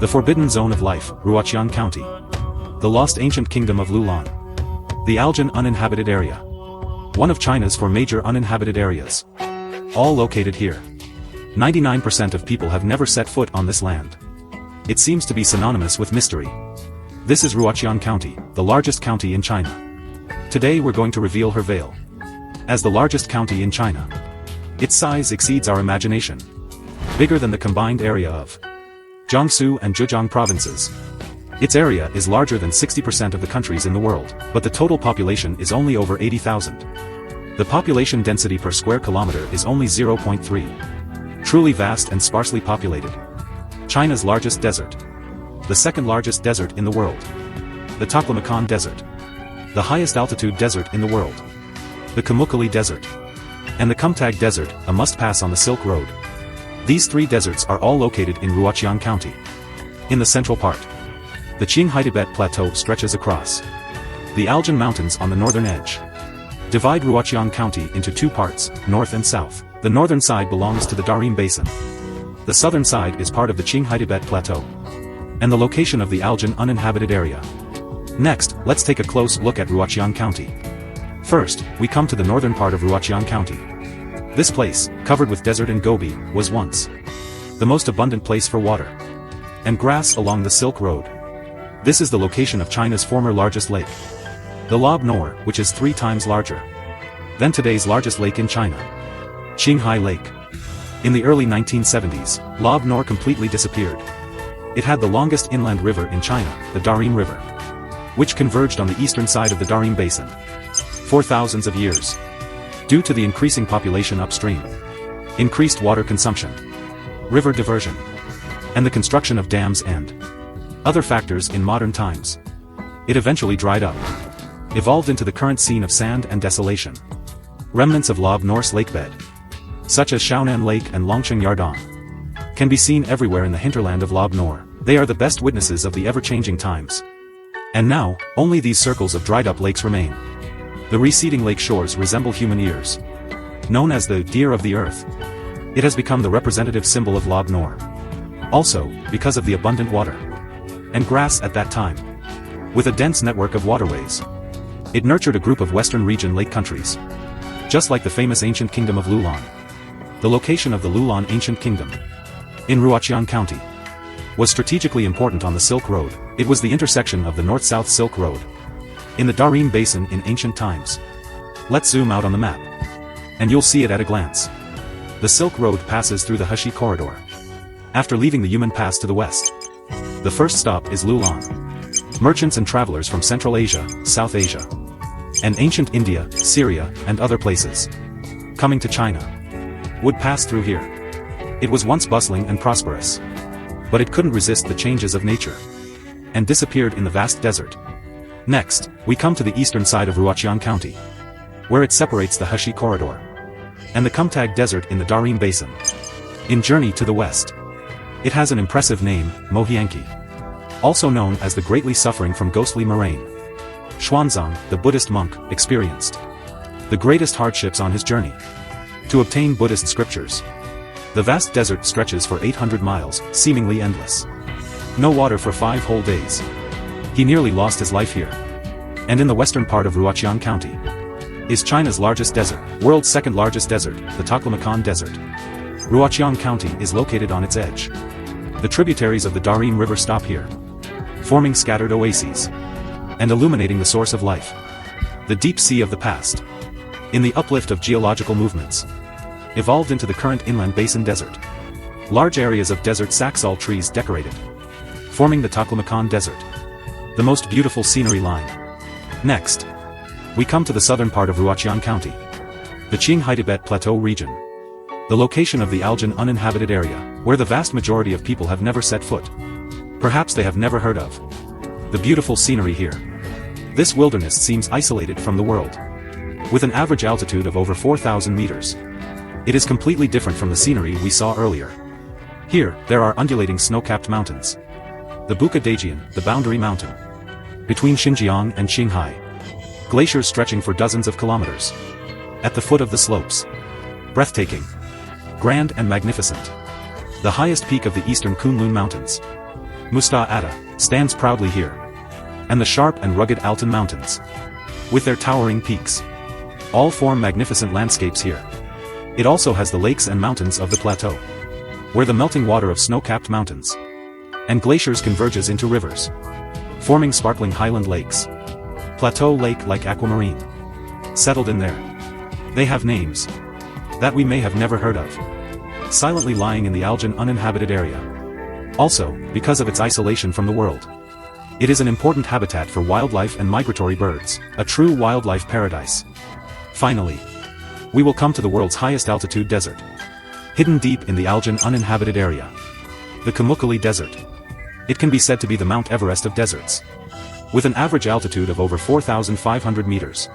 The Forbidden Zone of Life, Ruoqiang County. The Lost Ancient Kingdom of Loulan. The Aljan Uninhabited Area. One of China's 4 major uninhabited areas. All located here. 99% of people have never set foot on this land. It seems to be synonymous with mystery. This is Ruoqiang County, the largest county in China. Today we're going to reveal her veil. As the largest county in China, its size exceeds our imagination. Bigger than the combined area of Jiangsu and Zhejiang provinces. Its area is larger than 60% of the countries in the world, but the total population is only over 80,000. The population density per square kilometer is only 0.3. Truly vast and sparsely populated. China's largest desert. The second largest desert in the world. The Taklamakan Desert. The highest altitude desert in the world. The Kamukali Desert. And the Kumtag Desert, a must-pass on the Silk Road. These 3 deserts are all located in Ruoqiang County. In the central part, the Qinghai Tibet Plateau stretches across. The Aljan Mountains on the northern edge divide Ruoqiang County into 2 parts, north and south. The northern side belongs to the Darim Basin. The southern side is part of the Qinghai Tibet Plateau. And the location of the Aljan Uninhabited Area. Next, let's take a close look at Ruoqiang County. First, we come to the northern part of Ruoqiang County. This place, covered with desert and gobi, was once the most abundant place for water and grass along the Silk Road. This is the location of China's former largest lake, the Lop Nur, which is 3 times larger than today's largest lake in China, Qinghai Lake. In the early 1970s, Lop Nur completely disappeared. It had the longest inland river in China, the Darim River, which converged on the eastern side of the Darim Basin for thousands of years. Due to the increasing population upstream, increased water consumption, river diversion, and the construction of dams and other factors in modern times, it eventually dried up, evolved into the current scene of sand and desolation. Remnants of Lop Nur's lakebed, such as Shaonan Lake and Longcheng Yardan, can be seen everywhere in the hinterland of Lop Nur. They are the best witnesses of the ever-changing times. And now, only these circles of dried-up lakes remain. The receding lake shores resemble human ears. Known as the deer of the earth, it has become the representative symbol of Lop Nur. Also, because of the abundant water and grass at that time, with a dense network of waterways, it nurtured a group of western region lake countries. Just like the famous ancient kingdom of Loulan. The location of the Loulan ancient kingdom, in Ruoqiang County, was strategically important on the Silk Road. It was the intersection of the north-south Silk Road in the Darim Basin in ancient times. Let's zoom out on the map, and you'll see it at a glance. The Silk Road passes through the Heshi Corridor. After leaving the Yumen Pass to the west, the first stop is Loulan. Merchants and travelers from Central Asia, South Asia, and ancient India, Syria, and other places, coming to China, would pass through here. It was once bustling and prosperous, but it couldn't resist the changes of nature, and disappeared in the vast desert. Next, we come to the eastern side of Ruoqiang County, where it separates the Heshi Corridor and the Kumtag Desert in the Darim Basin. In Journey to the West, it has an impressive name, Mohianki, also known as the greatly suffering from ghostly moraine. Xuanzang, the Buddhist monk, experienced the greatest hardships on his journey to obtain Buddhist scriptures. The vast desert stretches for 800 miles, seemingly endless. No water for 5 whole days. He nearly lost his life here. And in the western part of Ruoqiang County is China's largest desert, world's second largest desert, the Taklamakan Desert. Ruoqiang County is located on its edge. The tributaries of the Darim River stop here, forming scattered oases and illuminating the source of life, the deep sea of the past. In the uplift of geological movements, evolved into the current inland basin desert. Large areas of desert saxaul trees decorated, forming the Taklamakan Desert, the most beautiful scenery line. Next, we come to the southern part of Ruoqiang County, the Qinghai Tibet Plateau region, the location of the Aljan Uninhabited Area, where the vast majority of people have never set foot. Perhaps they have never heard of the beautiful scenery here. This wilderness seems isolated from the world. With an average altitude of over 4,000 meters, it is completely different from the scenery we saw earlier. Here, there are undulating snow-capped mountains. The Buka Dajian, the boundary mountain between Xinjiang and Qinghai. Glaciers stretching for dozens of kilometers. At the foot of the slopes. Breathtaking. Grand and magnificent. The highest peak of the eastern Kunlun Mountains. Musta-Ata, stands proudly here. And the sharp and rugged Altan Mountains, with their towering peaks, all form magnificent landscapes here. It also has the lakes and mountains of the plateau, where the melting water of snow-capped mountains and glaciers converges into rivers, forming sparkling highland lakes. Plateau Lake like aquamarine, settled in there. They have names that we may have never heard of, silently lying in the Aljan uninhabited area. Also, because of its isolation from the world, it is an important habitat for wildlife and migratory birds, a true wildlife paradise. Finally, we will come to the world's highest altitude desert, hidden deep in the Aljan uninhabited area, the Kumukali Desert. It can be said to be the Mount Everest of deserts, with an average altitude of over 4,500 meters,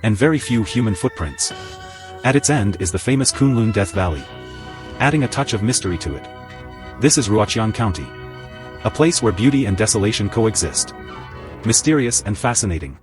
and very few human footprints. At its end is the famous Kunlun Death Valley, adding a touch of mystery to it. This is Ruocheon County, a place where beauty and desolation coexist. Mysterious and fascinating.